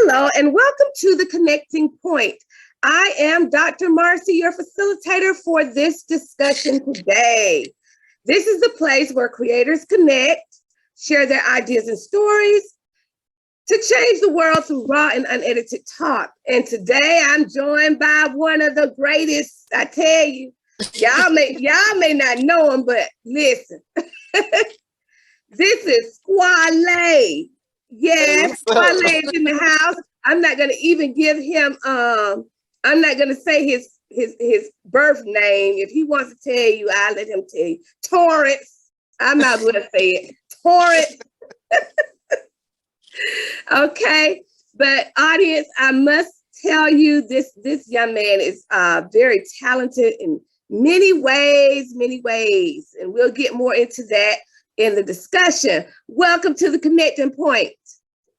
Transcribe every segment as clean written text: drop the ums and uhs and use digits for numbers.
Hello, and welcome to the Connecting Point. I am Dr. Marcy, your facilitator for this discussion today. This is the place where creators connect, share their ideas and stories to change the world through raw and unedited talk. And today I'm joined by one of the greatest, I tell you. Y'all may not know him, but listen. This is Squalle. Yes, Squalle is in the house. I'm not gonna even give him I'm not gonna say his birth name. If he wants to tell you, I'll let him tell you. Torrance. I'm not gonna say it. Torrance. Okay, but audience, I must tell you this young man is very talented in many ways, and we'll get more into that in the discussion. Welcome to the Connecting Point,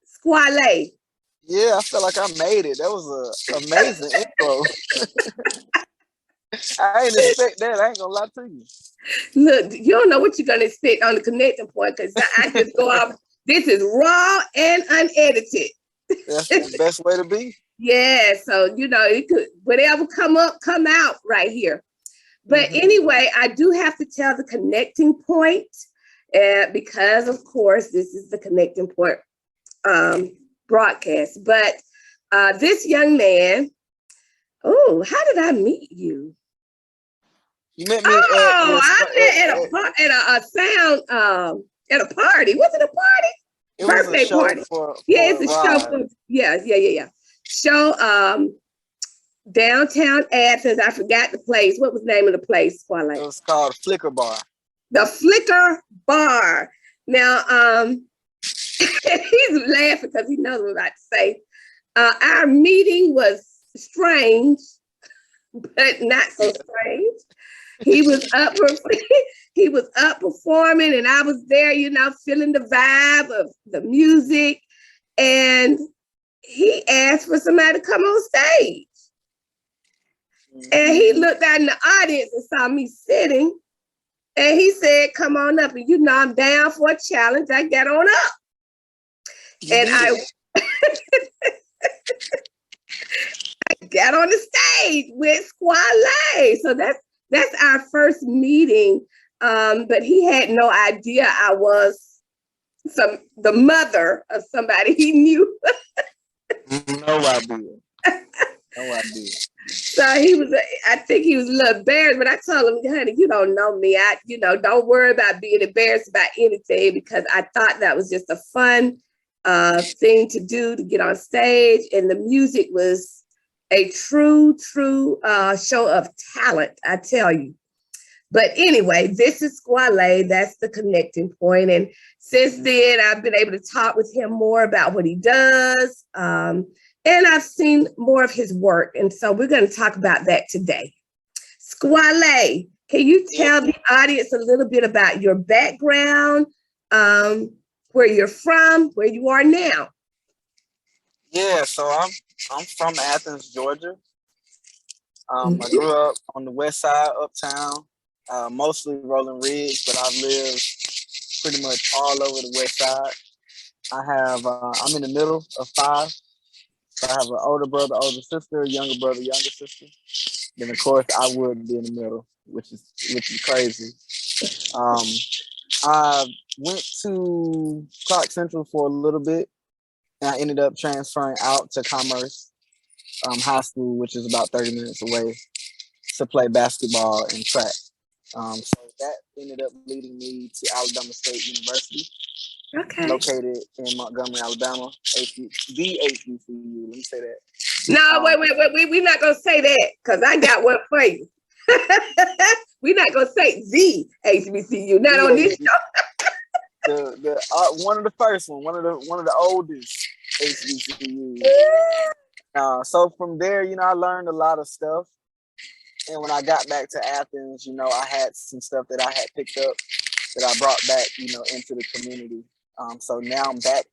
Squalle. Yeah, I feel like I made it. That was an amazing intro. I ain't expect that. I ain't gonna lie to you. Look, you don't know what you're gonna expect on the Connecting Point because I just go off. This is raw and unedited. That's the best way to be. Yeah, so it could whatever come out right here. But anyway, I do have to tell the Connecting Point. Because of course this is the Connecting Point broadcast. But this young man, how did I meet you? You met me at a party. Was it a party? It Birthday was a party. It's a show for show downtown Athens. I forgot the place. What was the name of the place? Squalle? It was called Flicker Bar. The Flicker Bar. Now, he's laughing because he knows what I'm about to say. Our meeting was strange, but not so strange. He was up performing, and I was there, feeling the vibe of the music. And he asked for somebody to come on stage. And he looked out in the audience and saw me sitting. And he said, come on up. And I'm down for a challenge. I got on up. And I got on the stage with Squalle. So that's our first meeting. But he had no idea I was the mother of somebody he knew. No idea. No idea. So I think he was a little embarrassed, but I told him, honey, you don't know me. Don't worry about being embarrassed about anything, because I thought that was just a fun thing to do, to get on stage. And the music was a true show of talent, I tell you. But anyway, this is Squalle. That's the Connecting Point. And since then, I've been able to talk with him more about what he does. And I've seen more of his work. And so we're going to talk about that today. Squalle, can you tell the audience a little bit about your background, where you're from, where you are now? Yeah, so I'm from Athens, Georgia. I grew up on the west side, uptown, mostly Rolling Ridge, but I've lived pretty much all over the west side. I'm in the middle of 5. So I have an older brother, older sister, younger brother, younger sister. Then of course I would be in the middle, which is crazy. I went to Clark Central for a little bit, and I ended up transferring out to Commerce High School, which is about 30 minutes away, to play basketball and track. So that ended up leading me to Alabama State University. Okay. Located in Montgomery, Alabama, the HBCU. Let me say that. No, wait. We're not going to say that, because I got one for you. We're not going to say the HBCU, not on this show. One of the first one of the oldest HBCUs. So from there, I learned a lot of stuff. And when I got back to Athens, I had some stuff that I had picked up that I brought back, into the community. So now I'm back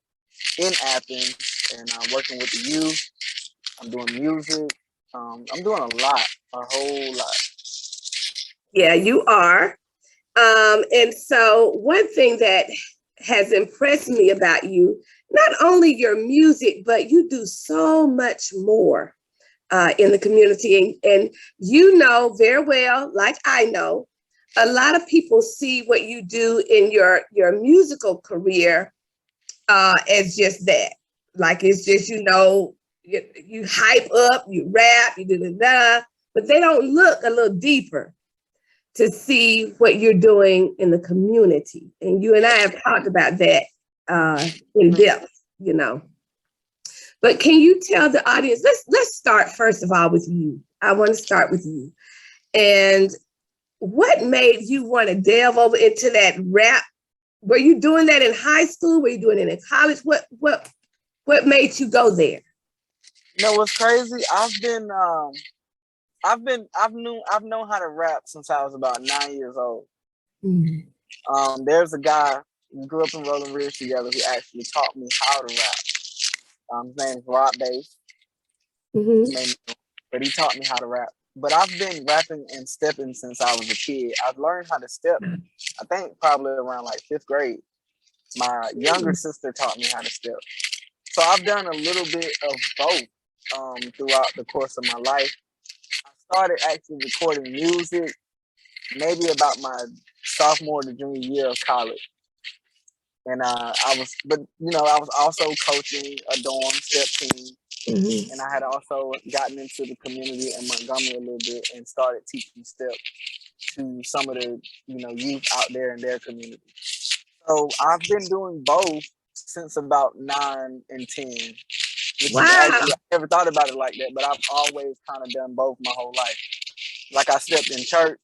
in Athens, and I'm working with the youth. I'm doing music. I'm doing a whole lot. Yeah, you are. And so one thing that has impressed me about you not only your music, but you do so much more in the community. And you know very well, like I know, a lot of people see what you do in your musical career as just that. Like it's just, you hype up, you rap, you do, but they don't look a little deeper to see what you're doing in the community. And you and I have talked about that in depth, But can you tell the audience, let's start first of all with you. I want to start with you. And what made you want to delve over into that rap? Were you doing that in high school? Were you doing it in college? What made you go there? What's crazy? I've known how to rap since I was about 9 years old. Mm-hmm. There's a guy we grew up in Rolling Ridge together who actually taught me how to rap. His name is Rob Bass. Mm-hmm. But he taught me how to rap. But I've been rapping and stepping since I was a kid. I've learned how to step, I think probably around like 5th grade. My younger sister taught me how to step. So I've done a little bit of both throughout the course of my life. I started actually recording music maybe about my sophomore to junior year of college. And I was also coaching a dorm step team. Mm-hmm. And I had also gotten into the community in Montgomery a little bit and started teaching step to some of the, youth out there in their community. So I've been doing both since about 9 and 10. Wow. I never thought about it like that, but I've always kind of done both my whole life. Like I stepped in church,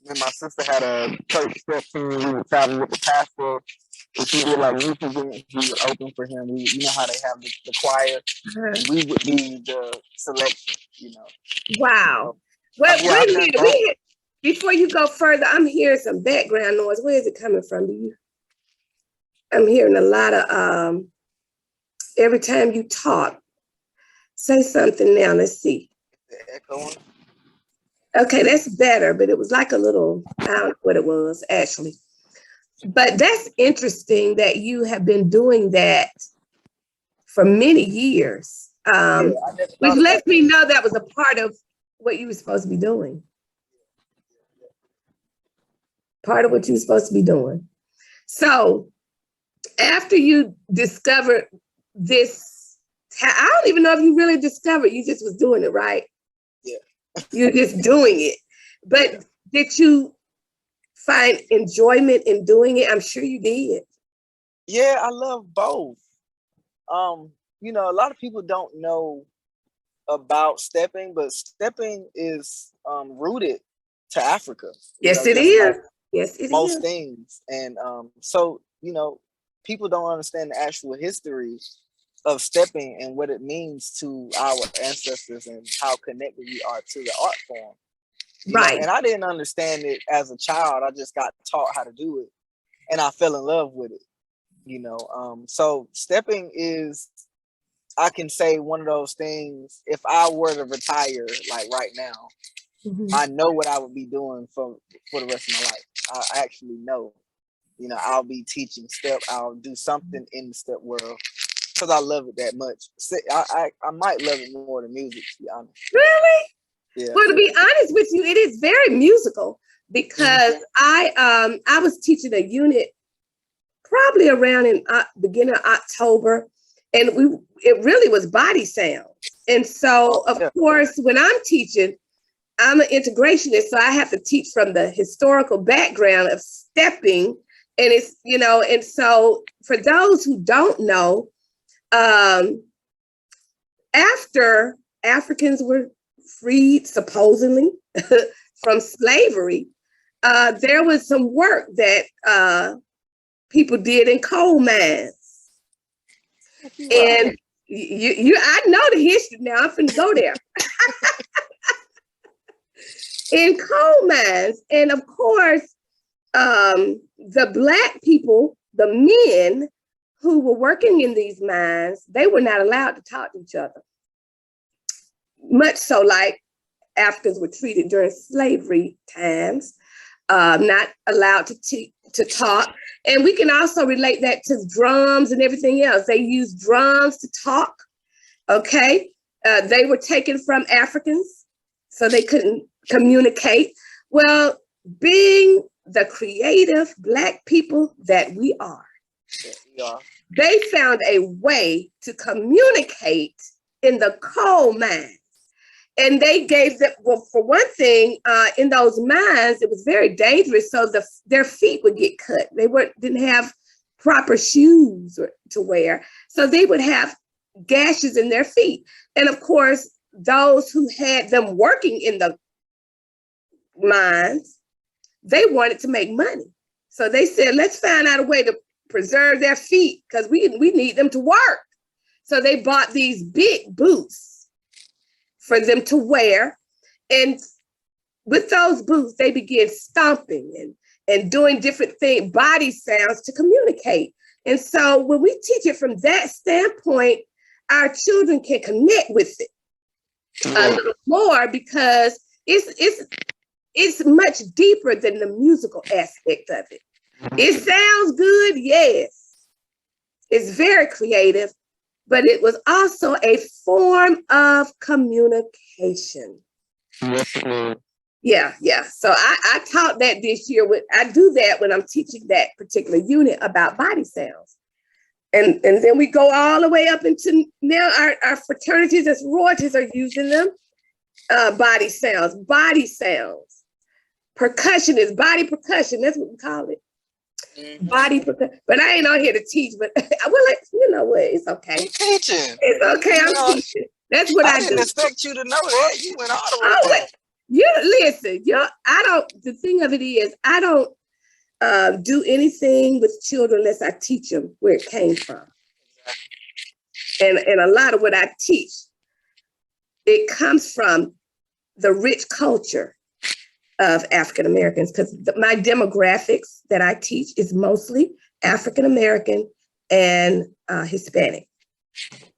and my sister had a church step team. We would travel with the pastor. If he did like youth events, we would open for him. You know how they have the choir. Mm-hmm. We would be the selection, Wow. Well, wait a minute. Before you go further, I'm hearing some background noise. Where is it coming from? I'm hearing a lot of, every time you talk, say something now. Let's see. Echoing. Okay, that's better, but it was like a little, I don't know what it was actually. But that's interesting that you have been doing that for many years, which lets me know that was a part of what you were supposed to be doing. Part of what you were supposed to be doing. So after you discovered this, I don't even know if you really discovered, you just was doing it, right? Yeah. You're just doing it. But did you find enjoyment in doing it? I'm sure you did. Yeah, I love both. A lot of people don't know about stepping, but stepping is rooted to Africa. Yes, it is. Yes, it is. Most things. And so, people don't understand the actual history of stepping and what it means to our ancestors and how connected we are to the art form. Right. And I didn't understand it as a child. I just got taught how to do it and I fell in love with it. So stepping is, I can say, one of those things. If I were to retire like right now, mm-hmm. I know what I would be doing for the rest of my life. I actually know, I'll be teaching step. I'll do something in the step world because I love it that much. I might love it more than music, to be honest. Really? Yeah. Well, to be honest with you, it is very musical because mm-hmm. I was teaching a unit probably around in beginning of October, and it really was body sound. And so, of course, when I'm teaching, I'm an integrationist, so I have to teach from the historical background of stepping. And it's, and so for those who don't know, after Africans were freed, supposedly, from slavery, there was some work that people did in coal mines. And I know the history now. I'm finna go there. In coal mines. And of course, the Black people, the men who were working in these mines, they were not allowed to talk to each other. Much so like Africans were treated during slavery times. not allowed to talk. And we can also relate that to drums and everything else. They use drums to talk, okay? They were taken from Africans, so they couldn't communicate. Well, being the creative Black people that we are, they found a way to communicate in the coal mines. And they gave them, well, for one thing, in those mines, it was very dangerous. So their feet would get cut. They didn't have proper shoes to wear. So they would have gashes in their feet. And of course, those who had them working in the mines, they wanted to make money. So they said, let's find out a way to preserve their feet because we need them to work. So they bought these big boots for them to wear. And with those boots, they began stomping and doing different things, body sounds to communicate. And so when we teach it from that standpoint, our children can connect with it a little more because it's much deeper than the musical aspect of it. It sounds good, yes. It's very creative, but it was also a form of communication. Yeah. So I taught that this year. I do that when I'm teaching that particular unit about body sounds. And then we go all the way up into now our fraternities and sororities are using them. Body sounds. Percussion is body percussion. That's what we call it. Mm-hmm. Body percussion. But I ain't on here to teach, but you know what? It's okay. You teaching. It's okay. I'm teaching. That's what I do. I didn't expect you to know that. You went all the way back. Listen, the thing of it is, I don't do anything with children unless I teach them where it came from. And a lot of what I teach, it comes from the rich culture of African Americans, because my demographics that I teach is mostly African American and Hispanic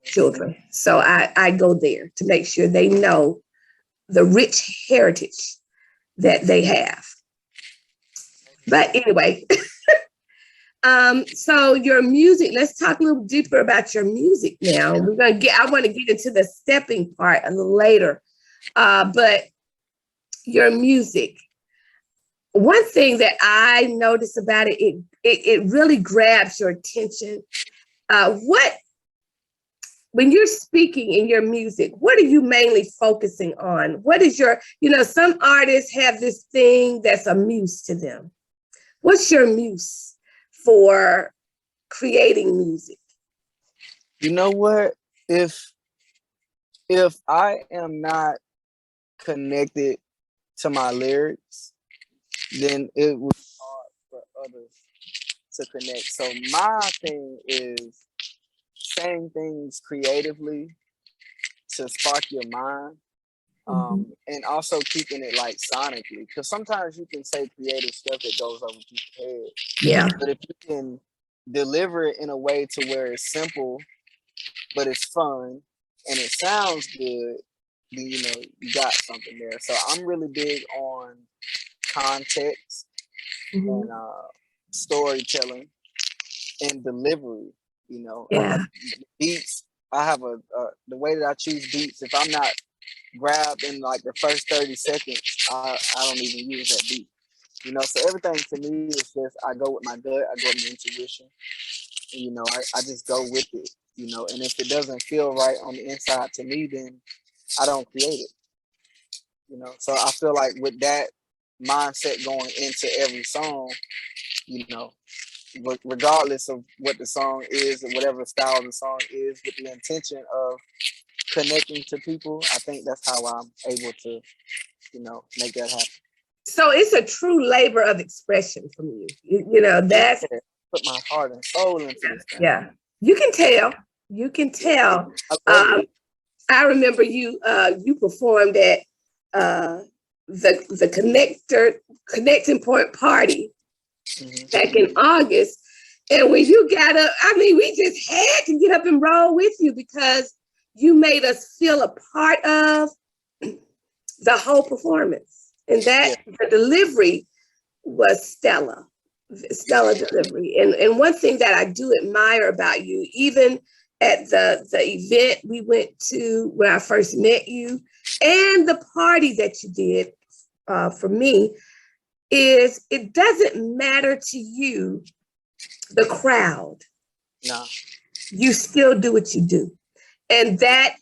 children. So I go there to make sure they know the rich heritage that they have. But anyway, so your music, let's talk a little deeper about your music now. I want to get into the stepping part a little later. But your music, one thing that I notice about it, it really grabs your attention. When you're speaking in your music, what are you mainly focusing on? What is some artists have this thing that's a muse to them. What's your muse for creating music? You know what? If I am not connected to my lyrics, then it would be hard for others to connect. So my thing is saying things creatively to spark your mind, and also keeping it like sonically, because sometimes you can say creative stuff that goes over people's heads. Yeah. But if you can deliver it in a way to where it's simple, but it's fun and it sounds good, then you got something there. So I'm really big on context and storytelling and delivery. Yeah. Beats. I have the way that I choose beats. If I'm not grabbed in like the first 30 seconds, I don't even use that beat. So everything to me is just I go with my gut, I go with my intuition. And, I just go with it. And if it doesn't feel right on the inside to me, then I don't create it. So I feel like with that mindset going into every song, regardless of what the song is or whatever style the song is, with the intention of connecting to people, I think that's how I'm able to, make that happen. So it's a true labor of expression from you. That's put my heart and soul into this thing. Yeah, you can tell. I remember you performed at the Connecting Point party back in August. And when you got up, we just had to get up and roll with you because you made us feel a part of the whole performance. And that the delivery was stellar delivery. And one thing that I do admire about you, even at the event we went to when I first met you, and the party that you did for me, is it doesn't matter to you the crowd. No. You still do what you do. And that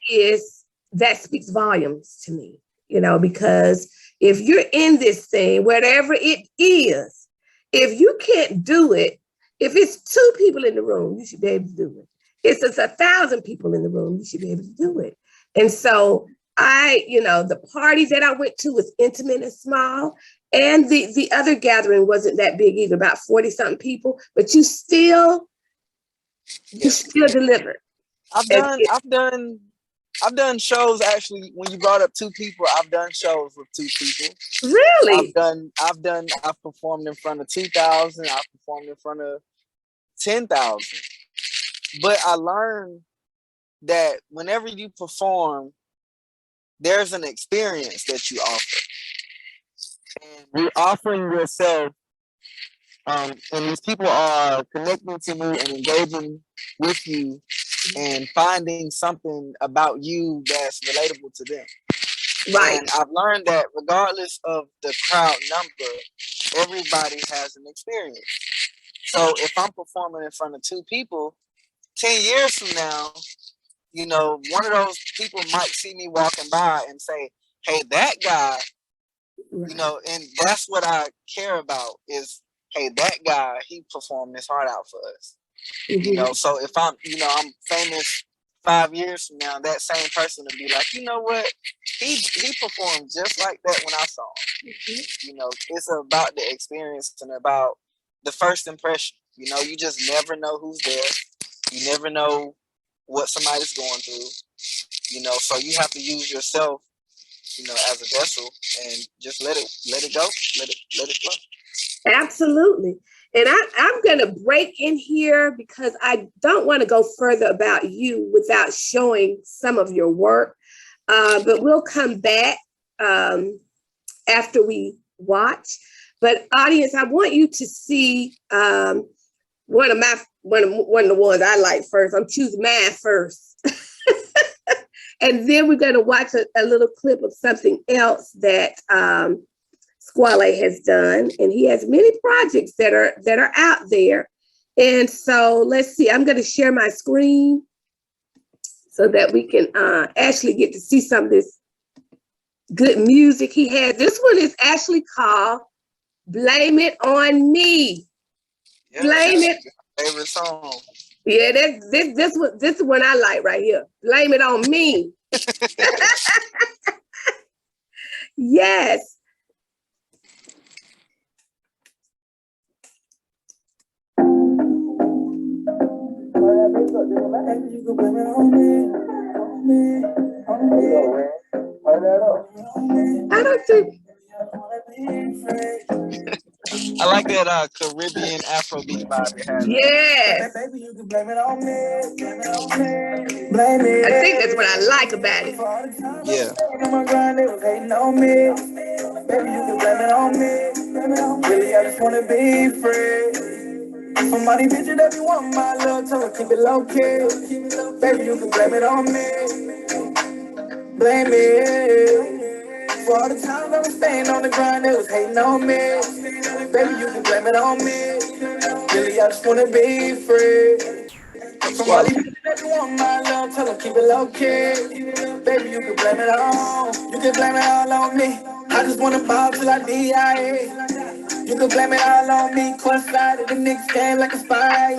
speaks volumes to me, because if you're in this thing, whatever it is, if you can't do it, if it's 2 people in the room, you should be able to do it. If it's 1,000 people in the room, you should be able to do it. And so the party that I went to was intimate and small. And the other gathering wasn't that big either, about 40 something people, but you still delivered. I've done shows. Actually, when you brought up 2 people, I've done shows with 2 people. Really? I've performed in front of 2,000. I've performed in front of 10,000. But I learned that whenever you perform, there's an experience that you offer. And you're offering yourself, and these people are connecting to you and engaging with you and finding something about you that's relatable to them. Right. And I've learned that regardless of the crowd number, everybody has an experience. So if I'm performing in front of 2 people, 10 years from now, one of those people might see me walking by and say, hey, that guy, and that's what I care about is, hey, that guy, he performed his heart out for us. Mm-hmm. So if I'm famous 5 years from now, that same person will be like, you know what? He performed just like that when I saw him. Mm-hmm. It's about the experience and about the first impression. You just never know who's there. You never know what somebody's going through. So you have to use yourself, as a vessel and just let it go, let it flow. Absolutely. And I'm going to break in here because I don't want to go further about you without showing some of your work. But we'll come back after we watch. But audience, I want you to see one of the ones I like first. I'm choosing mine first. And then we're going to watch a little clip of something else that Squalle has done, and he has many projects that are out there. And so let's see, I'm going to share my screen so that we can actually get to see some of this good music he has. This one is actually called Blame It On Me. Yeah, Blame it. Favorite song. Yeah, this one I like right here. Blame It On Me. Yes. You can blame it on me. I don't think. I like that Caribbean Afrobeat vibe it has. Yes. Baby, you can blame it on me. Blame it. I think that's what I like about it. Yeah. My grind, they was hating on me. Baby, you can blame it on me. Really, I just wanna be free. Somebody bitch that you want my love, tell her keep it low key. Baby, you can blame it on me. Blame it. For all the times I was staying on the grind, they was hating on me. Baby, you can blame it on me. Really, I just wanna be free. Somebody that you want my love, tell them keep it low key. Baby, you can blame it on. You can blame it all on me. I just wanna ball till I DIA. You can blame it all on me. Clutch side of the Knicks game like a spy.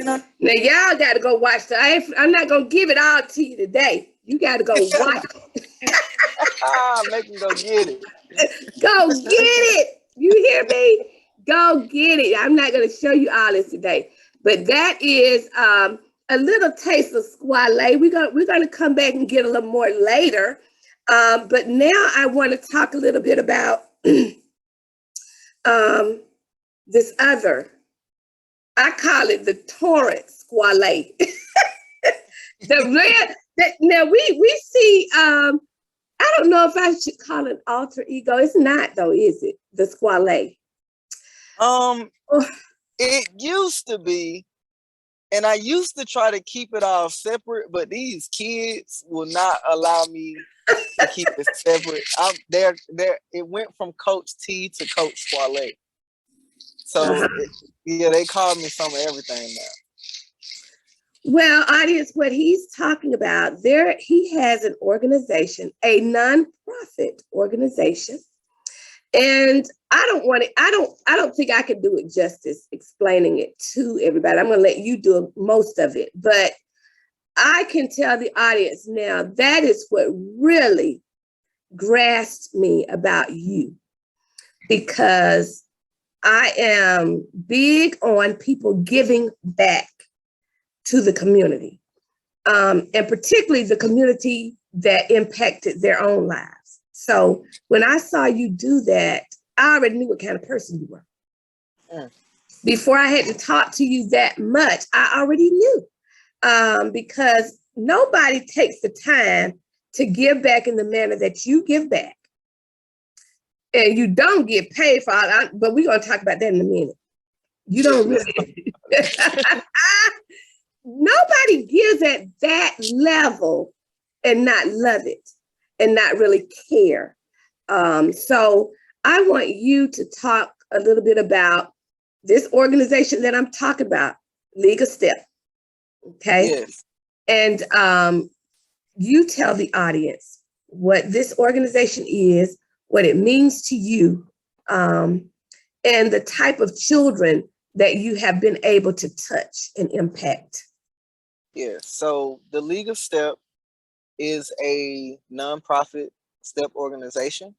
Now y'all got to go watch I'm not gonna give it all to you today. You got to go watch it. Make them go get it. Go get it. You hear me? Go get it. I'm not going to show you all this today, but that is a little taste of Squalle. We're going to come back and get a little more later. But now I want to talk a little bit about this other. I call it the Torrance Squalle. Now we see. I don't know if I should call it alter ego. It's not though, is it? The Squalle. Um, Oh, it used to be, and I used to try to keep it all separate, but these kids will not allow me to keep it separate. I'm there. There, it went from Coach T to Coach Squalle. So uh-huh. yeah, they call me some of everything now. Well, audience, what he's talking about, there he has an organization, a nonprofit organization. And I don't think I can do it justice explaining it to everybody. I'm gonna let you do most of it, but I can tell the audience now that is what really grasped me about you, because I am big on people giving back to the community, and particularly the community that impacted their own lives. So when I saw you do that, I already knew what kind of person you were. Mm. Before I had to talk to you that much, I already knew, because nobody takes the time to give back in the manner that you give back. And you don't get paid for it, but we're going to talk about that in a minute. You don't really. Nobody gives at that level and not love it and not really care. So I want you to talk a little bit about this organization that I'm talking about, League of Step. Okay. Yes. And you tell the audience what this organization is, what it means to you, and the type of children that you have been able to touch and impact. Yeah. So the League of Step is a nonprofit STEP organization.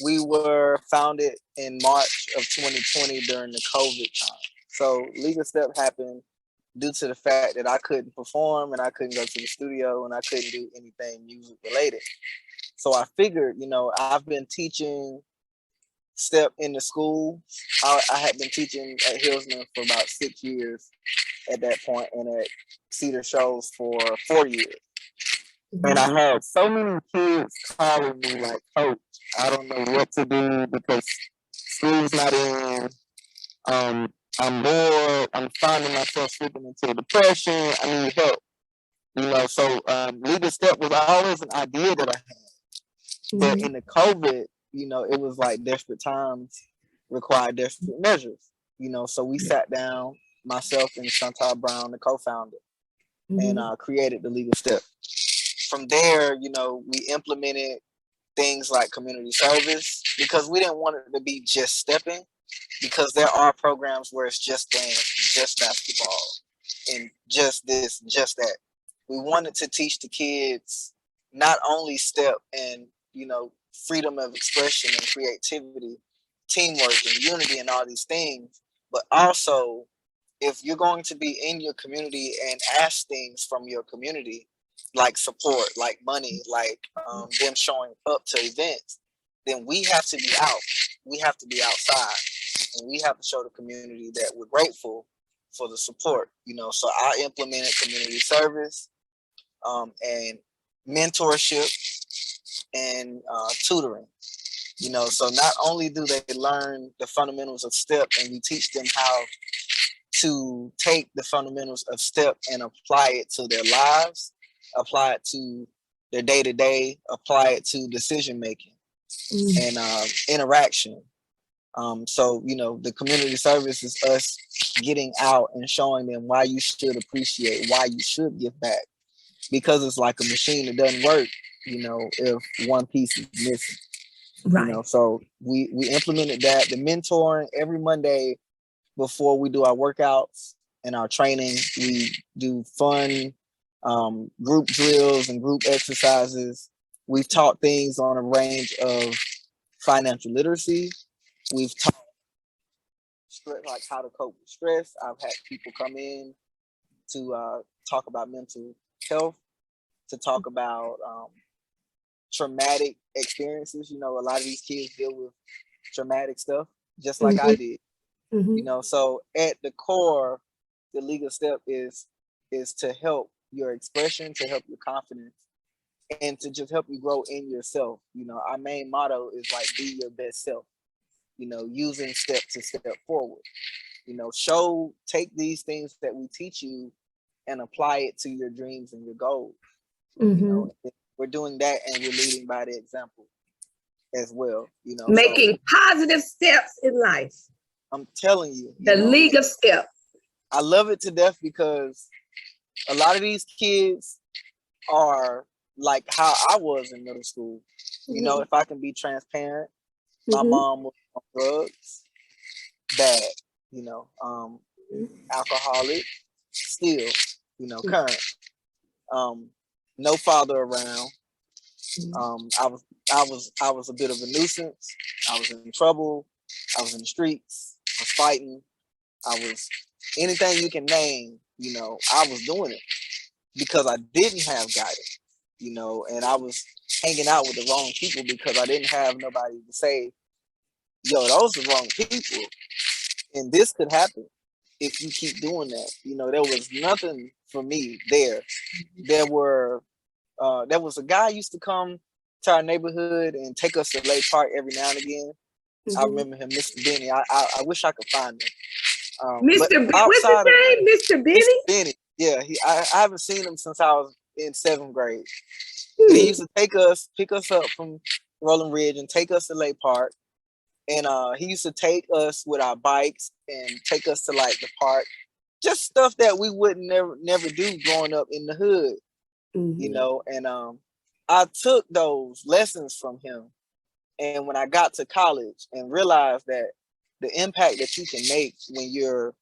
We were founded in March of 2020 during the COVID time. So League of Step happened due to the fact that I couldn't perform and I couldn't go to the studio and I couldn't do anything music related. So I figured, I've been teaching STEP in the school. I had been teaching at Hillsman for about 6 years at that point, and at Cedar Shows for 4 years. And I had so many kids calling me like, Coach, I don't know what to do because school's not in. I'm bored. I'm finding myself slipping into depression. I need help. So Legal Step was always an idea that I had. But in the COVID, it was like desperate times required desperate measures. So we sat down, myself and Chantal Brown, the co-founder, and created the Legal Step. From there, we implemented things like community service because we didn't want it to be just stepping, because there are programs where it's just dance, just basketball, and just this, just that. We wanted to teach the kids not only step and, freedom of expression and creativity, teamwork and unity and all these things, but also if you're going to be in your community and ask things from your community, like support, like money, like them showing up to events, then we have to be out. We have to be outside, and we have to show the community that we're grateful for the support. So I implemented community service, and mentorship and tutoring. So not only do they learn the fundamentals of STEP, and we teach them how to take the fundamentals of STEP and apply it to their lives, apply it to their day-to-day, apply it to decision making and interaction. So the community service is us getting out and showing them why you should appreciate, why you should give back, because it's like a machine that doesn't work, if one piece is missing. Right. So we implemented that. The mentoring every Monday before we do our workouts and our training, we do fun group drills and group exercises. We've taught things on a range of financial literacy. We've taught like how to cope with stress. I've had people come in to talk about mental health, to talk about traumatic experiences. A lot of these kids deal with traumatic stuff, just like I did. So at the core, the legal step is to help your expression, to help your confidence, and to just help you grow in yourself. Our main motto is like, be your best self. using step to step forward. Take these things that we teach you and apply it to your dreams and your goals. We're doing that, and we're leading by the example as well. Making positive steps in life. I'm telling you, the League of Steps. I love it to death because a lot of these kids are like how I was in middle school. If I can be transparent, my mom was on drugs, bad, alcoholic, still, current. No father around. I was a bit of a nuisance. I was in trouble. I was in the streets. I was fighting. I was anything you can name. I was doing it because I didn't have guidance. And I was hanging out with the wrong people because I didn't have nobody to say, yo, those are the wrong people. And this could happen if you keep doing that. There was nothing for me there. There was a guy used to come to our neighborhood and take us to Lake Park every now and again. I remember him, Mr. Benny. I wish I could find him. What's his name? Mr. Benny? Mr. Benny. Yeah, I haven't seen him since I was in 7th grade. He used to pick us up from Rolling Ridge and take us to Lake Park. And he used to take us with our bikes and take us to like the park. Just stuff that we would never do growing up in the hood. And I took those lessons from him. And when I got to college and realized that the impact that you can make when you're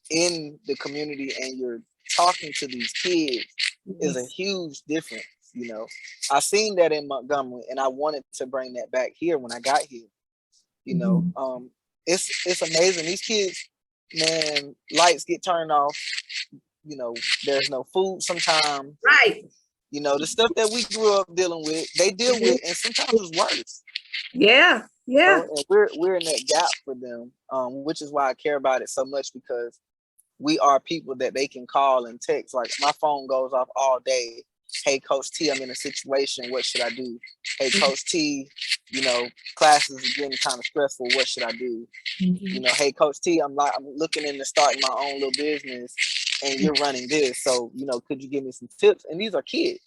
in the community and you're talking to these kids is a huge difference. I seen that in Montgomery, and I wanted to bring that back here when I got here. It's amazing. These kids, man, lights get turned off. There's no food sometimes. Right. The stuff that we grew up dealing with, they deal with, and sometimes it's worse. Yeah. And we're in that gap for them, which is why I care about it so much, because we are people that they can call and text. Like my phone goes off all day. Hey, Coach T, I'm in a situation. What should I do? Hey, Coach T, classes are getting kind of stressful. What should I do? Hey, Coach T, I'm looking into starting my own little business, and you're running this. So, could you give me some tips? And these are kids,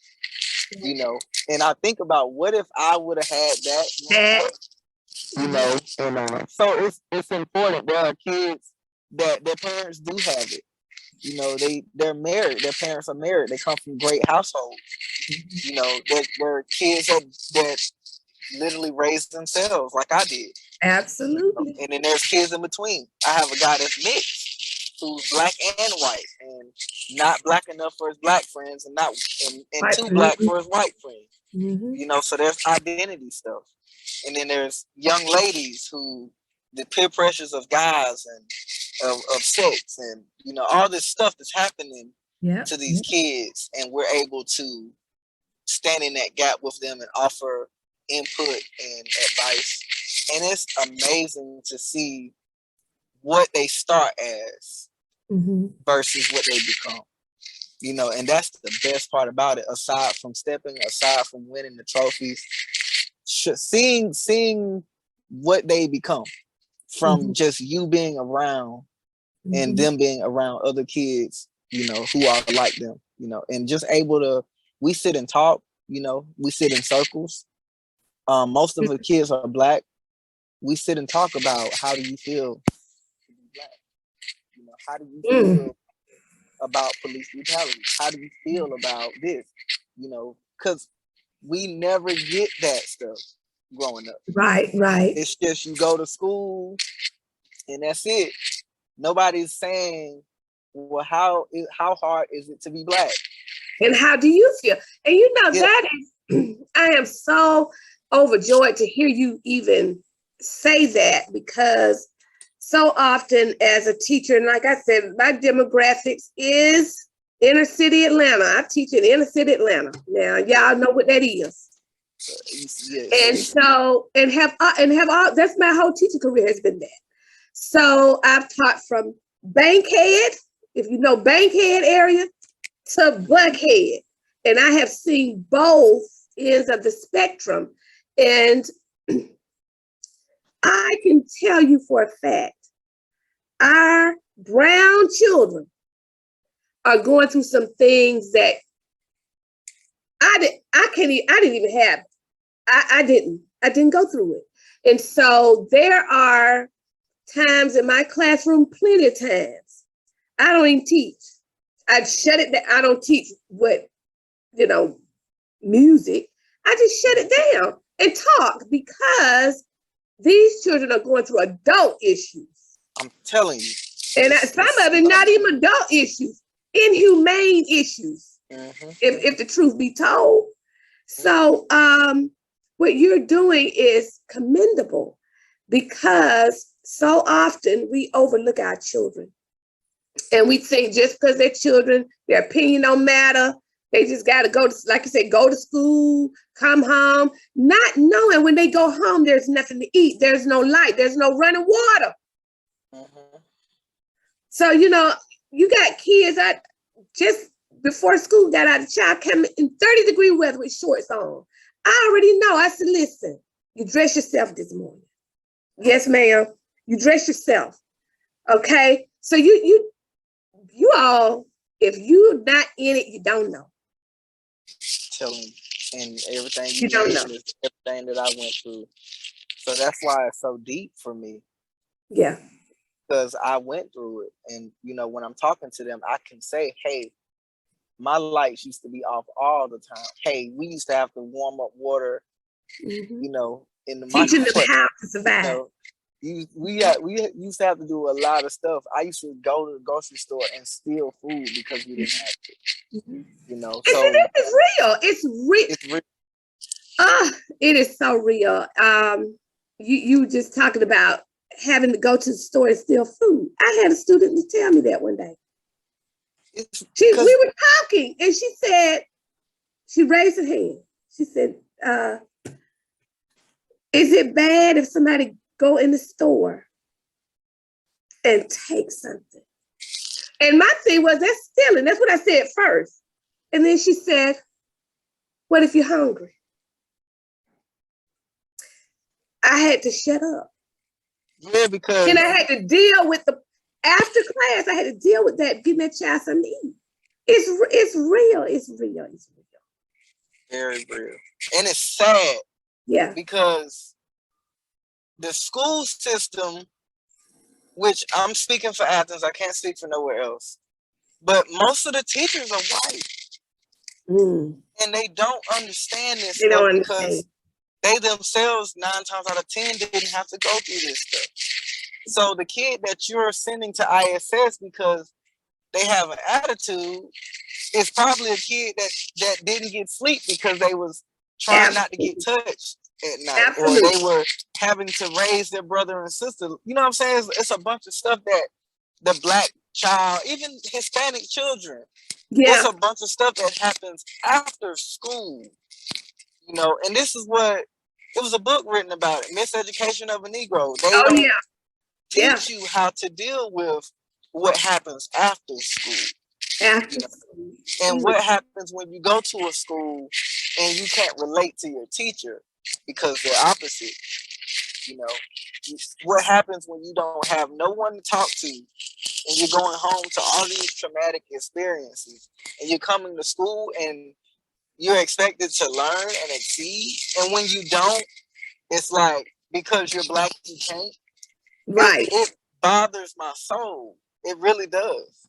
and I think about what if I would have had that, and so it's important. There are kids that their parents do have it. They're married. Their parents are married. They come from great households. They're kids that literally raised themselves like I did. Absolutely. And then there's kids in between. I have a guy that's mixed, who's black and white, and not black enough for his black friends, and too black for his white friends. So there's identity stuff. And then there's young ladies who the peer pressures of guys and of sex and all this stuff that's happening to these kids, and we're able to stand in that gap with them and offer input and advice. And it's amazing to see what they start as versus what they become. And that's the best part about it, aside from winning the trophies, seeing what they become from just you being around and them being around other kids, who are like them, and just able to, we sit and talk, we sit in circles. Most of the kids are black. We sit and talk about, how do you feel to be black? How do you feel about police brutality? How do you feel about this? Because we never get that stuff growing up. Right. It's just you go to school and that's it. Nobody's saying, well, how hard is it to be black? And how do you feel? And that is, I am so overjoyed to hear you even say that, because so often as a teacher, and like I said, my demographics is inner city Atlanta. I teach in inner city Atlanta. Now, y'all know what that is. And so, and have all, that's my whole teaching career has been that. So I've taught from Bankhead, if you know Bankhead area, to Buckhead. And I have seen both ends of the spectrum. And I can tell you for a fact, our brown children are going through some things that I didn't go through it. And so there are times in my classroom, plenty of times, I don't even teach. I shut it down. I don't teach music. I just shut it down and talk because these children are going through adult issues. I'm telling you. And some of them not even adult issues, inhumane issues, if the truth be told. So what you're doing is commendable because so often we overlook our children. And we think just because they're children, their opinion don't matter. They just got to go to, like you said, go to school, come home, not knowing when they go home, there's nothing to eat. There's no light. There's no running water. So, you got kids that just before school got out of child came in 30-degree weather with shorts on. I already know. I said, listen, you dress yourself this morning. Yes, ma'am. You dress yourself. Okay. So you all, if you're not in it, you don't know. Tell them, and everything you don't know. Is everything that I went through. So that's why it's so deep for me. Yeah. Because I went through it. And, when I'm talking to them, I can say, hey, my lights used to be off all the time. Hey, we used to have to warm up water, in the teaching them how to survive. We used to have to do a lot of stuff. I used to go to the grocery store and steal food because we didn't have to. So it's real. It's real. It's real. It is so real. You just talking about having to go to the store and steal food. I had a student to tell me that one day. We were talking and she said, she raised her hand. She said, is it bad if somebody go in the store and take something? And my thing was, that's stealing. That's what I said first. And then she said, what if you're hungry? I had to shut up. Yeah, because... And I had to deal with after class, I had to deal with that, getting that child something to eat. It's real. It's real. It's real. Very real. And it's sad. Yeah. Because the school system, which I'm speaking for Athens, I can't speak for nowhere else, but most of the teachers are white. And they don't understand this stuff because they themselves 9 times out of 10 didn't have to go through this stuff. So the kid that you're sending to ISS because they have an attitude is probably a kid that didn't get sleep because they was trying not to get touched at night. Or they were having to raise their brother and sister. You know what I'm saying? It's a bunch of stuff that the Black child, even Hispanic children, it's a bunch of stuff that happens after school. And this is what, it was a book written about it, Miseducation of a Negro. They don't teach you how to deal with what happens after school. And what happens when you go to a school and you can't relate to your teacher because they're opposite. What happens when you don't have no one to talk to and you're going home to all these traumatic experiences and you're coming to school and you're expected to learn and exceed, and when you don't, it's like, because you're Black, you can't. Right. It bothers my soul. It really does.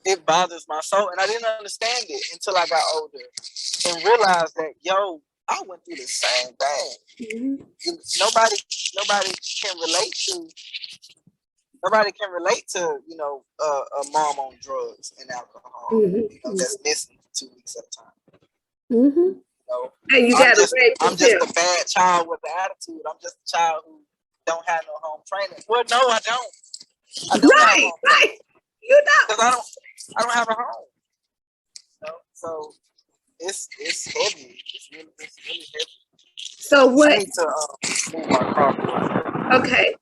It bothers my soul. And I didn't understand it until I got older and realized that, I went through the same thing. Nobody can relate to, a mom on drugs and alcohol, that's missing for 2 weeks at a time. And you got I'm just a bad child with an attitude. I'm just a child who don't have no home training. Well, no, I don't. Right. You know, because I don't have a home. So it's heavy. It's really heavy. So what? I need to move my car. Okay.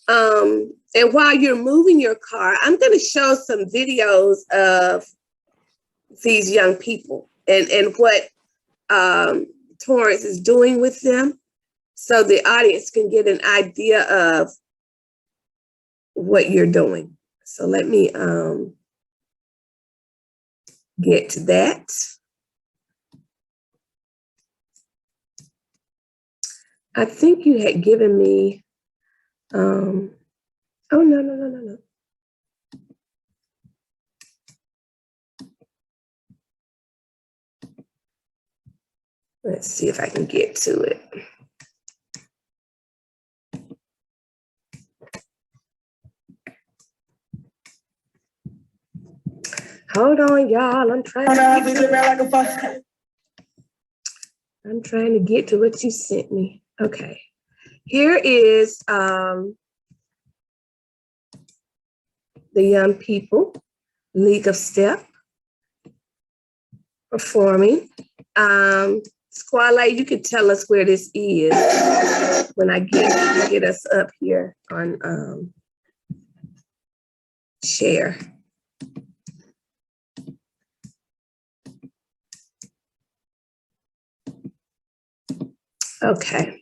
And while you're moving your car, I'm going to show some videos of these young people and what Torrance is doing with them. so the audience can get an idea of what you're doing. So let me get to that. I think you had given me, oh, no. Let's see if I can get to it. Hold on, y'all. I'm trying to get to what you sent me. Okay. Here is the young people, League of Step, performing. Squalle, you can tell us where this is when I get us up here on share. Okay.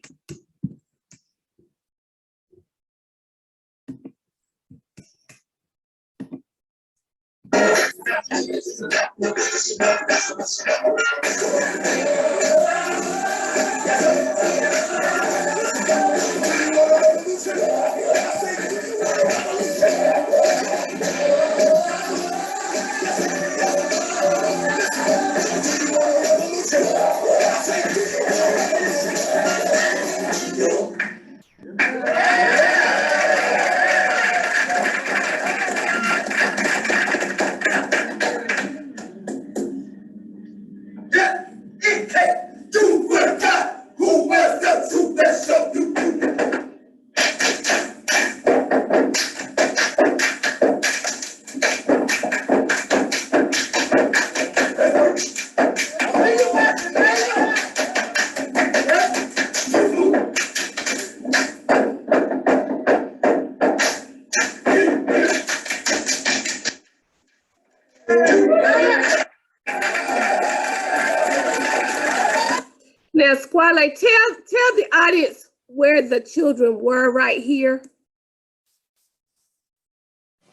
Now, Squalle, tell the audience where the children were right here.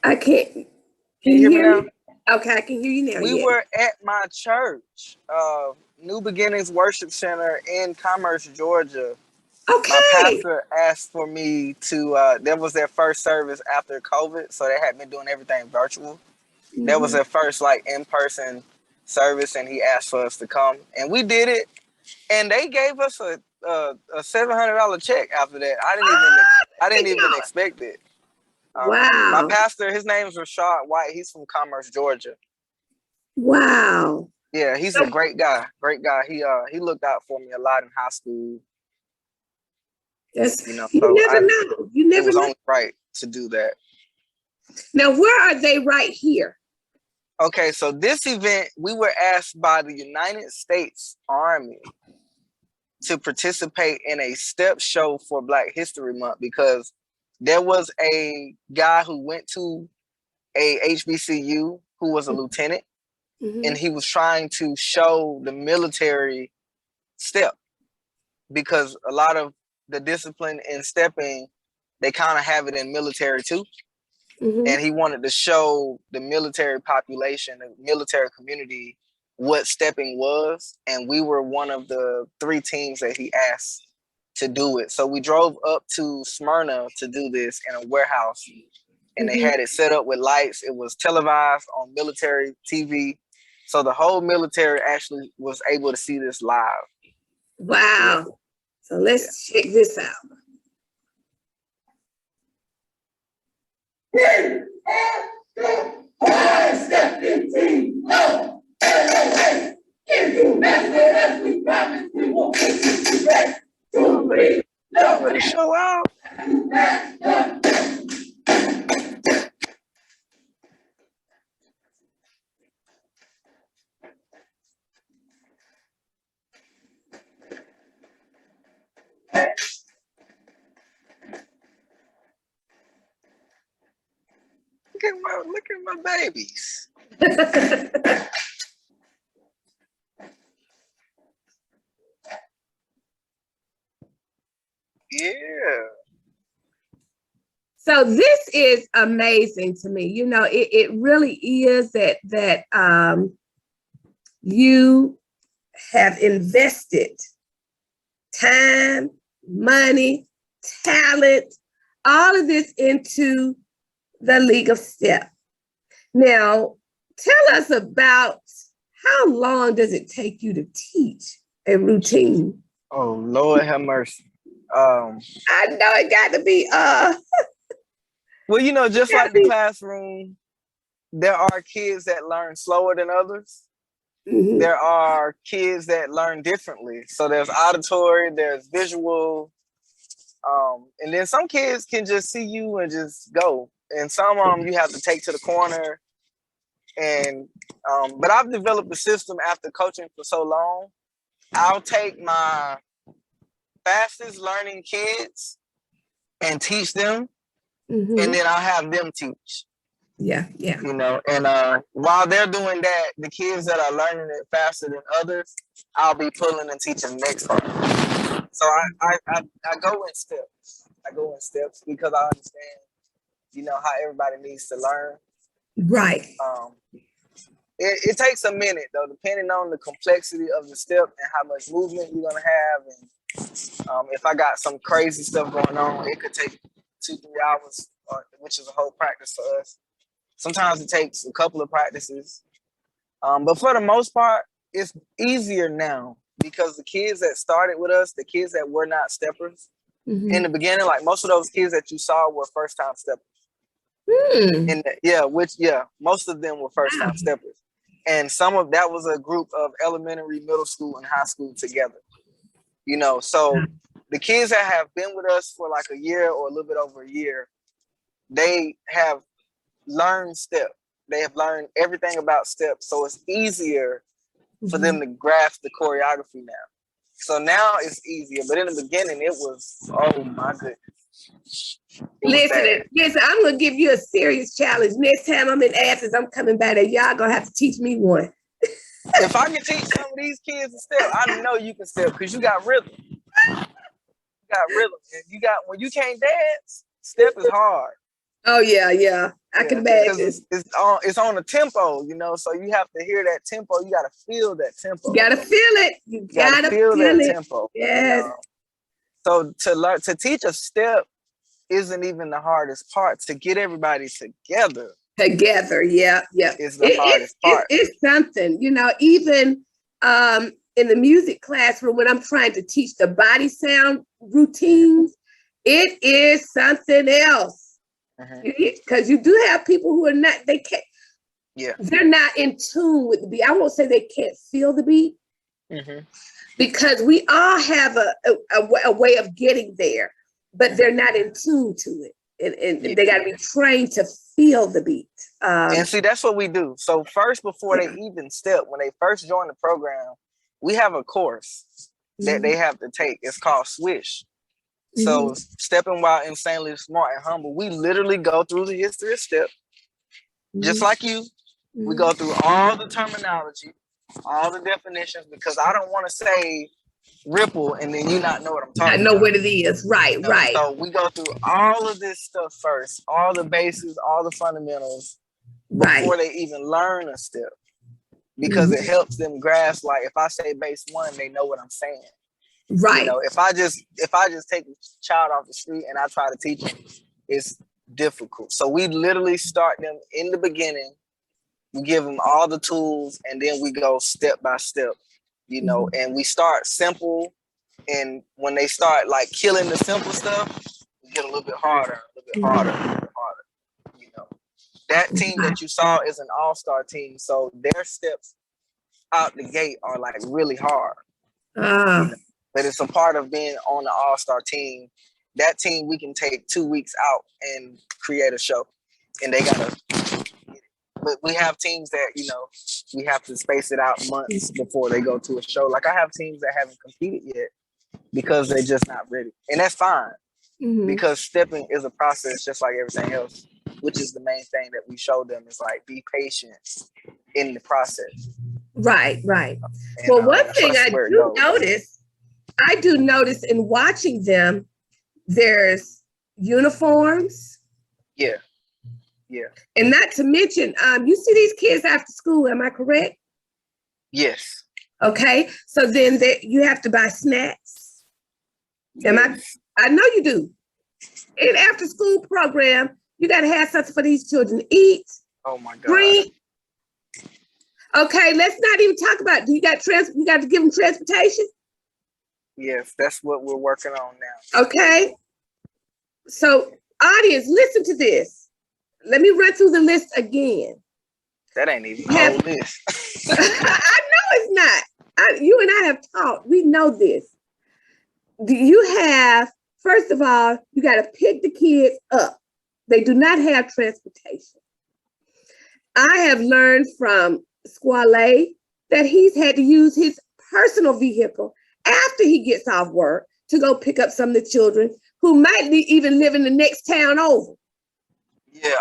I can't. Can you hear me? Okay, I can hear you now. We were at my church, New Beginnings Worship Center in Commerce, Georgia. Okay. My pastor asked for me to, that was their first service after COVID, so they had been doing everything virtual. Mm-hmm. That was their first in-person service, and he asked for us to come, and we did it, and they gave us a $700 check after that. I didn't even expect it. Wow. My pastor, his name's Rashad White. He's from Commerce, Georgia. Wow. Yeah, he's a great guy. Great guy. He looked out for me a lot in high school. Yes. You never know. You never know. It was only right to do that. Now, where are they right here? Okay, so this event, we were asked by the United States Army to participate in a step show for Black History Month because there was a guy who went to a HBCU who was a lieutenant, and he was trying to show the military step because a lot of the discipline in stepping, they kind of have it in military too. And he wanted to show the military population, the military community, what stepping was. And we were one of the 3 teams that he asked to do it. So we drove up to Smyrna to do this in a warehouse, and they had it set up with lights. It was televised on military TV. So the whole military actually was able to see this live. Wow. Yeah. So let's check this out. Show out. Look at my babies. Yeah. So this is amazing to me. You know, it really is that you have invested time, money, talent, all of this into the League of Step. Now, tell us about how long does it take you to teach a routine? Oh, Lord have mercy. I know it got to be Well, you know, just like the classroom, there are kids that learn slower than others. Mhm. There are kids that learn differently. So there's auditory, there's visual, and then some kids can just see you and just go. And some you have to take to the corner. And but I've developed a system after coaching for so long. I'll take my fastest learning kids and teach them, Mhm. and then I'll have them teach. Yeah. You know, and while they're doing that, the kids that are learning it faster than others, I'll be pulling and teaching the next part. So I go in steps. I go in steps because I understand, you know, how everybody needs to learn. Right. It takes a minute though, depending on the complexity of the step and how much movement you're gonna have. And if I got some crazy stuff going on, it could take 2-3 hours, which is a whole practice for us. Sometimes it takes a couple of practices. But for the most part, it's easier now because the kids that started with us, the kids that were not steppers, in the beginning, like most of those kids that you saw were first-time steppers. Most of them were first-time steppers. And some of that was a group of elementary, middle school, and high school together. You know, so the kids that have been with us for like a year or a little bit over a year, they have learned step. They have learned everything about step. So it's easier for them to grasp the choreography now. So now it's easier. But in the beginning, it was, oh my goodness. Listen, I'm gonna give you a serious challenge. Next time I'm in Athens, I'm coming back there. Y'all gonna have to teach me one. If I can teach some of these kids to step, I know you can step because you got rhythm. You got rhythm. And when you can't dance, step is hard. Oh yeah. I can imagine. It's on a tempo, you know, so you have to hear that tempo. You gotta feel that tempo. You gotta feel it. You gotta feel that it. tempo. Yes. So to teach a step isn't even the hardest part. To get everybody together, yeah. is the hardest part. It's something, you know, even in the music classroom when I'm trying to teach the body sound routines, it is something else. Because you do have people who are not, they're not in tune with the beat. I won't say they can't feel the beat, because we all have a way of getting there, but they're not in tune to it. And they got to be trained to feel the beat. And see, that's what we do. So first, before they even step, when they first join the program, we have a course that they have to take. It's called Swish. So stepping while insanely smart and humble, we literally go through the history of step, just like you. We go through all the terminology, all the definitions, because I don't want to say ripple and then you not know what I'm talking about. I know what it is. Right. So we go through all of this stuff first, all the basics, all the fundamentals, before they even learn a step, because it helps them grasp. Like if I say base 1, they know what I'm saying. Right. You know, if I just take a child off the street and I try to teach them, it's difficult. So we literally start them in the beginning. We give them all the tools, and then we go step by step. You know, and we start simple. And when they start like killing the simple stuff, we get a little bit harder, You know, that team that you saw is an all-star team, so their steps out the gate are like really hard. You know? But it's a part of being on the all-star team. That team, we can take 2 weeks out and create a show, and they gotta. But we have teams that, you know, we have to space it out months before they go to a show. Like I have teams that haven't competed yet because they're just not ready, and that's fine. Because stepping is a process, just like everything else, which is the main thing that we show them is like be patient in the process. Right. And, well, one thing I do notice in watching them, There's uniforms. Yeah. And not to mention, you see these kids after school, am I correct? Yes. Okay, so then you have to buy snacks. I know you do. In after school program, you got to have something for these children to eat. Oh my God. Drink. Okay, let's not even talk about. You got to give them transportation. Yes, that's what we're working on now. Okay. So, audience, listen to this. Let me run through the list again. That ain't even a whole list. I know it's not. You and I have talked. We know this. You have, first of all, you got to pick the kids up. They do not have transportation. I have learned from Squalle that he's had to use his personal vehicle after he gets off work to go pick up some of the children who might even live in the next town over. Yeah,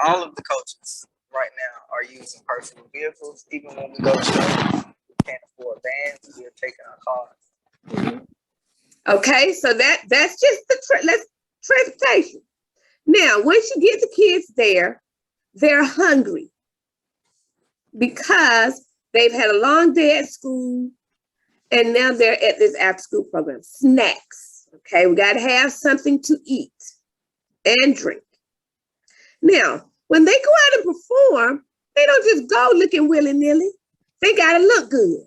all of the coaches right now are using personal vehicles. Even when we go to we can't afford vans, we're taking our cars. Mm-hmm. Okay, so that's just the transportation. Now, once you get the kids there, they're hungry because they've had a long day at school and now they're at this after school program. Snacks. Okay, we got to have something to eat and drink. Now, when they go out and perform, they don't just go looking willy-nilly. They got to look good.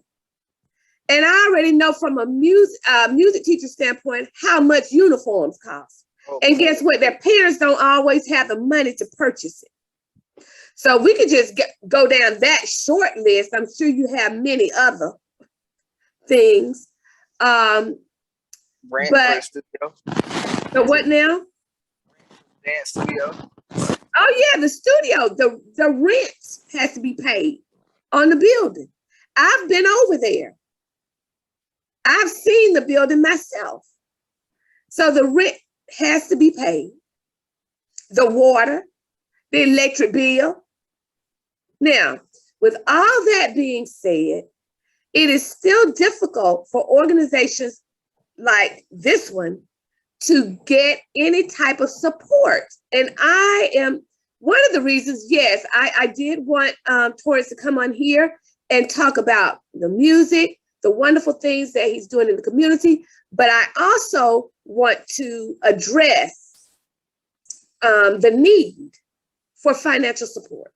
And I already know from a music teacher standpoint how much uniforms cost. Okay. And guess what? Their parents don't always have the money to purchase it. So we could just go down that short list. I'm sure you have many other things. Rent for a studio. So what now? Dance studio. Oh yeah, the studio. The rent has to be paid on the building. I've been over there. I've seen the building myself. So the rent has to be paid. The water, the electric bill. Now, with all that being said, it is still difficult for organizations like this one to get any type of support. And I am one of the reasons, yes, I did want Torrance to come on here and talk about the music, the wonderful things that he's doing in the community, but I also want to address the need for financial support,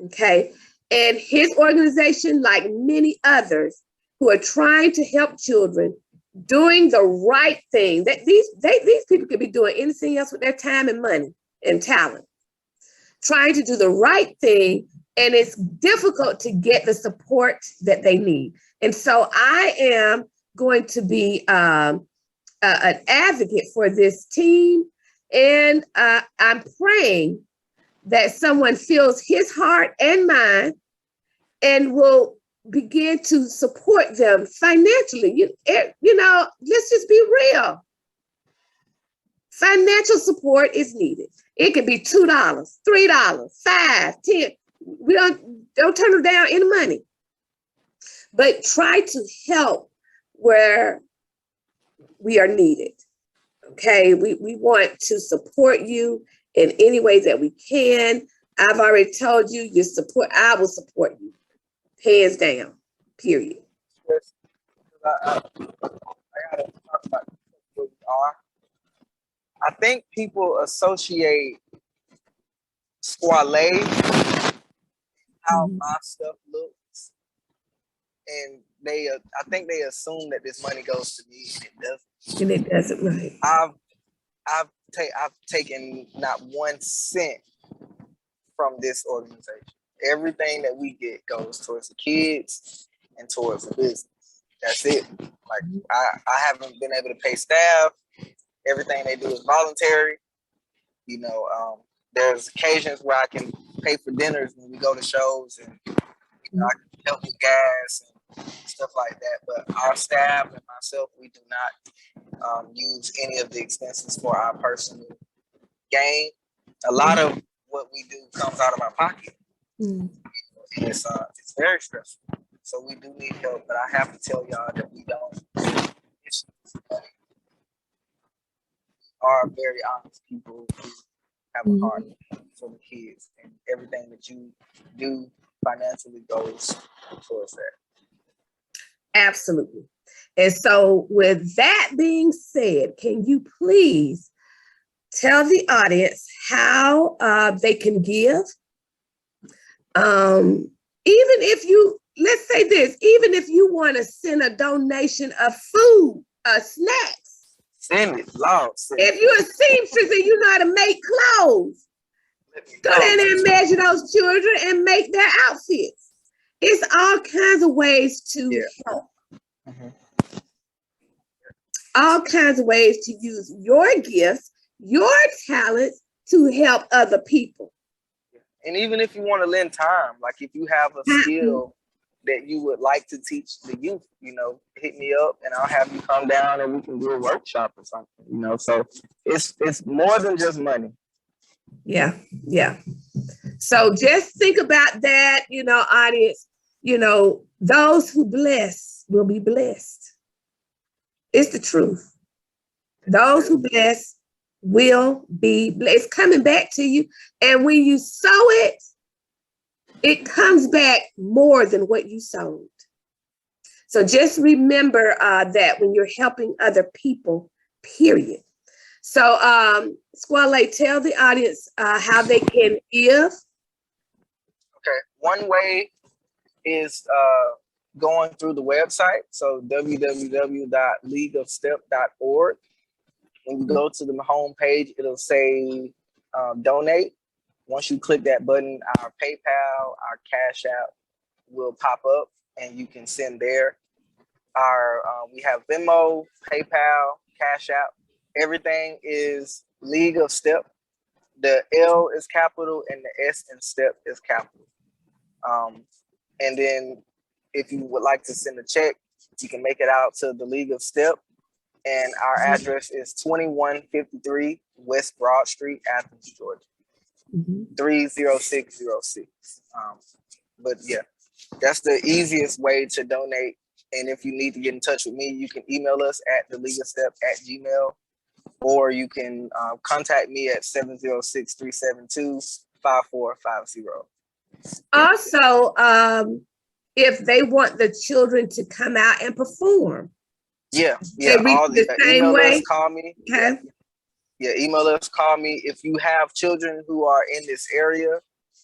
okay? And his organization, like many others who are trying to help children, doing the right thing, that these people could be doing anything else with their time and money and talent, trying to do the right thing, and it's difficult to get the support that they need. And so I am going to be an advocate for this team, and I'm praying that someone feels his heart and mine and will begin to support them financially. You know, let's just be real. Financial support is needed. It could be $2, $3, $5, $10. We don't turn them down any money, but try to help where we are needed. Okay, we want to support you in any way that we can. I've already told you, I will support you, hands down, period. I gotta talk about who we are. I think people associate Squalle, how my stuff looks, and I think they assume that this money goes to me, and it doesn't. And it doesn't, right? I've taken not 1 cent from this organization. Everything that we get goes towards the kids and towards the business. That's it. Like I haven't been able to pay staff. Everything they do is voluntary. You know, there's occasions where I can pay for dinners when we go to shows, and you know, I can help with gas and stuff like that. But our staff and myself, we do not use any of the expenses for our personal gain. A lot of what we do comes out of our pocket. And it's very stressful. So we do need help, but I have to tell y'all that we don't. are very honest people who have a heart for the kids, and everything that you do financially goes towards that. Absolutely. And so with that being said, can you please tell the audience how they can give? Even if you, let's say this, even if you want to send a donation of food, snacks. Send it, Lord. If you're a seamstress and you know how to make clothes, go down there and measure those children and make their outfits. It's all kinds of ways to help. All kinds of ways to use your gifts, your talents to help other people. And even if you want to lend time, like if you have a skill that you would like to teach the youth, hit me up and I'll have you come down and we can do a workshop or something, so it's more than just money. Yeah. So just think about that, audience, those who bless will be blessed. It's the truth. Those who bless will be blessed. It's coming back to you. And when you sow it, it comes back more than what you sowed. So just remember that when you're helping other people, period. So Squalle, tell the audience how they can give. Okay. One way is going through the website. So www.leagueofstep.org. When you go to the home page, it'll say donate. Once you click that button, our PayPal, our Cash App will pop up and you can send there. We have Venmo, PayPal, Cash App. Everything is League of Step. The L is capital and the S in Step is capital. And then if you would like to send a check, you can make it out to the League of Step. And our address is 2153 West Broad Street, Athens, Georgia, 30606. But yeah, that's the easiest way to donate. And if you need to get in touch with me, you can email us at theleagueofstep@gmail.com, or you can contact me at 706-372-5450. Also, if they want the children to come out and perform. Yeah. All the same email way. us, call me. Okay. Yeah, email us, call me. If you have children who are in this area,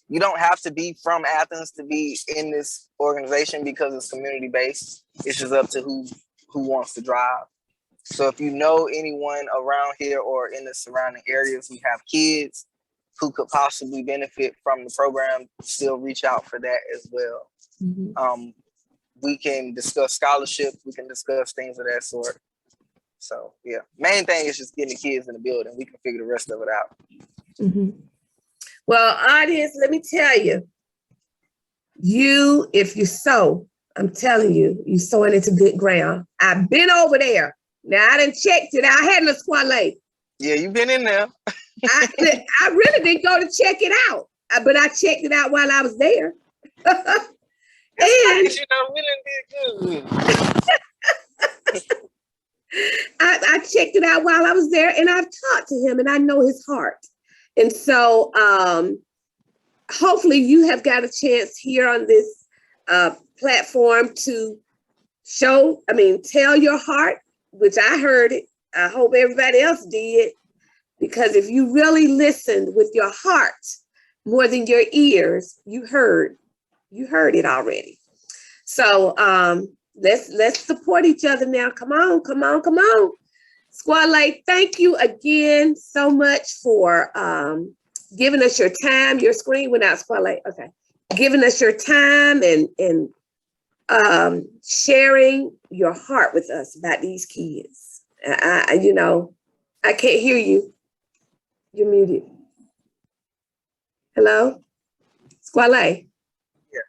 you don't have to be from Athens to be in this organization because it's community-based. It's just up to who wants to drive. So if you know anyone around here or in the surrounding areas who have kids who could possibly benefit from the program, still reach out for that as well. We can discuss scholarships. We can discuss things of that sort. So yeah, main thing is just getting the kids in the building. We can figure the rest of it out. Well, audience, let me tell you, if you sow, I'm telling you, you're sowing into good ground. I've been over there. Now I done checked it. I had a Squalle. Yeah, you've been in there. I really didn't go to check it out, but I checked it out while I was there. And we done did good. I checked it out while I was there, and I've talked to him, and I know his heart. And so hopefully you have got a chance here on this platform to tell your heart, which I heard it. I hope everybody else did, because if you really listened with your heart more than your ears, you heard it already. So let's support each other now. Come on. Squalle, thank you again so much for giving us your time. Your screen went out, Squalle. Okay. Giving us your time and sharing your heart with us about these kids. I can't hear you. You're muted. Hello? Squalle? Yeah.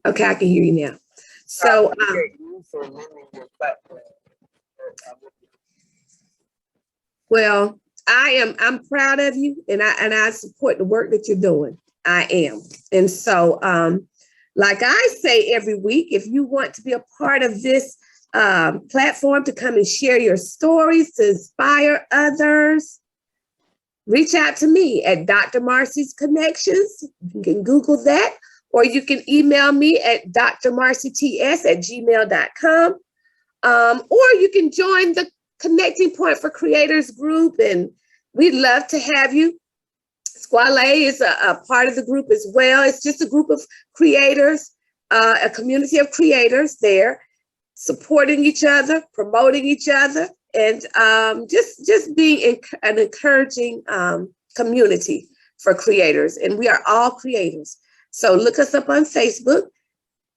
Okay, I can hear you now. So well, I'm proud of you, and I support the work that you're doing. I am. And so like I say every week, if you want to be a part of this platform to come and share your stories, to inspire others, reach out to me at Dr. Marcy's Connections. You can Google that, or you can email me at drmarcyts@gmail.com. Or you can join the Connecting Point for Creators group, and we'd love to have you. Squalle is a part of the group as well. It's just a group of creators, a community of creators there, supporting each other, promoting each other, and just being an encouraging community for creators. And we are all creators. So look us up on Facebook,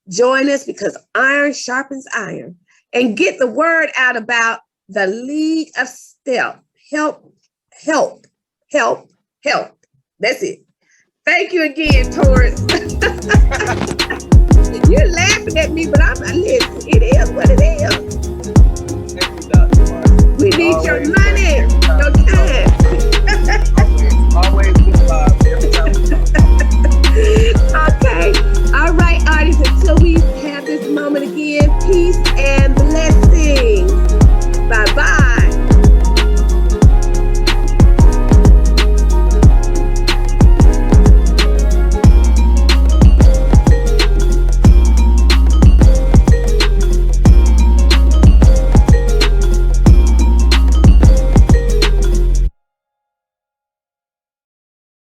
join us, because iron sharpens iron, and get the word out about the League of STEP. Help, help, help, help. That's it. Thank you again, Torrance. You're laughing at me, but listen, it is what it is.